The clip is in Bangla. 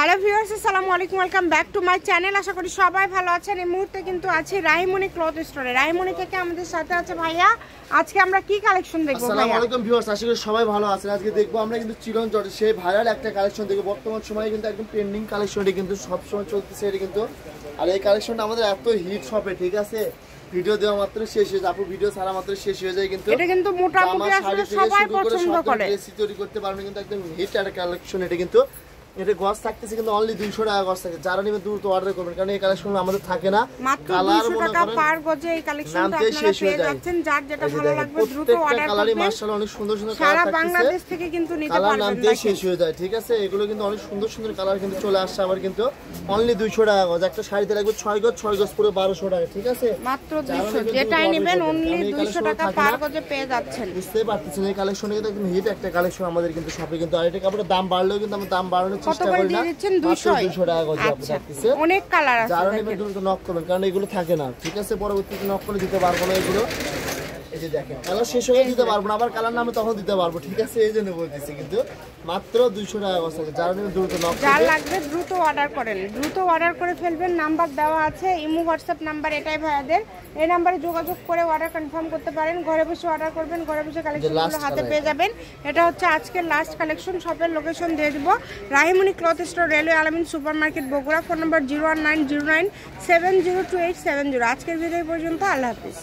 হ্যালো ভিউয়ার্স, আসসালামু আলাইকুম, welcome back to my channel. আশা করি সবাই ভালো আছেন। এই মুহূর্তে কিন্তু আছি রাহিমনি ক্লথ স্টোরে। রাহিমনি থেকে আমাদের সাথে আছে ভাইয়া। আজকে আমরা কি কালেকশন দেখব ভাইয়া? আসসালামু আলাইকুম ভিউয়ার্স, আশা করি সবাই ভালো আছেন। আজকে দেখবো আমরা কিন্তু চিরন জর্জেট সেই ভাইরাল একটা কালেকশন দেখবো। বর্তমান সময়ে কিন্তু একদম ট্রেন্ডিং কালেকশন, এটা কিন্তু সবসময় চলতেছে এটা কিন্তু। আর এই কালেকশনটা আমাদের এত হিট শপে, ঠিক আছে, ভিডিও দেওয়া মাত্র শেষ হয়ে যায়, আপু ভিডিও ছাড়া মাত্র শেষ হয়ে যায়। কিন্তু এটা কিন্তু মোটামুটি আসলে সবাই পছন্দ করে, ড্রেস তৈরি করতে পারবেন। কিন্তু একদম হিট একটা কালেকশন এটা কিন্তু। এটা গস থাকতেছে কিন্তু অনলি 200 টাকা গস থাকে। যারা নেবেন দ্রুত অর্ডার করবেন, কারণ এই কালেকশন আমাদের থাকে না। মাত্র 200 টাকা পার গজে এই কালেকশনটা আপনারা পেয়ে যাচ্ছেন। যার যেটা ভালো লাগবে দ্রুত অর্ডার করবেন। মাশাআল্লাহ অনেক সুন্দর সুন্দর কালার থাকতেছে, সারা বাংলাদেশ থেকে কিন্তু নিতে পারবেন। নাম দিয়ে শেষ হয়ে যায়, ঠিক আছে। এগুলো কিন্তু অনেক সুন্দর সুন্দর কালার কিন্তু চলে আসছে আবার কিন্তু অনলি 200 টাকা গজ। একটা শাড়িতে লাগবে 6 গজ পুরো 1200 টাকা, ঠিক আছে। মাত্র 200, যেটাই নেবেন অনলি 200 টাকা পার গজে পেয়ে যাচ্ছেন। বুঝতে পারতেছেন এই কালেকশনে কিন্তু একদম হিট একটা কালেকশন আমাদের কিন্তু শপে কিন্তু। আর এটা কাপড়ের দাম বাড়লেও কিন্তু আমরা দাম বাড়ানোর চেষ্টা করি না। 200 টাকা গজ থাকতেছে। অনেক কালার আছে, যারা নেবেন দ্রুত নক করবেন, কারণ এগুলো থাকে না, ঠিক আছে। পরবর্তীতে নক করে দিতে পারবো না এগুলো। এই যে দেখেন কালার শেষ হয়ে দিতে পারবো না, আবার কালার নামে তখন দিতে পারবো, ঠিক আছে। এই জন্য বলতেছি কিন্তু মাত্র 200 টাকা গজ থাকে। যারা নেবেন দ্রুত নক করবেন, যার লাগবে দ্রুত অর্ডার করেন, দ্রুত অর্ডার করে ফেলবেন। নাম্বার দেওয়া আছে, ইমো হোয়াটসঅ্যাপ নাম্বার এটাই ভাইয়াদের। এই নাম্বারে যোগাযোগ করে অর্ডার কনফার্ম করতে পারেন। ঘরে বসে অর্ডার করবেন, ঘরে বসে কালেকশনগুলো হাতে পেয়ে যাবেন। এটা হচ্ছে আজকের লাস্ট কালেকশন। শপের লোকেশন দিয়ে দেবো, রাহিমনি ক্লথ স্টোর, রেলওয়ে আলামিন সুপার মার্কেট, বগুড়া। ফোন নম্বর 01909702870। আজকের ভিডিও পর্যন্ত, আল্লাহ হাফিজ।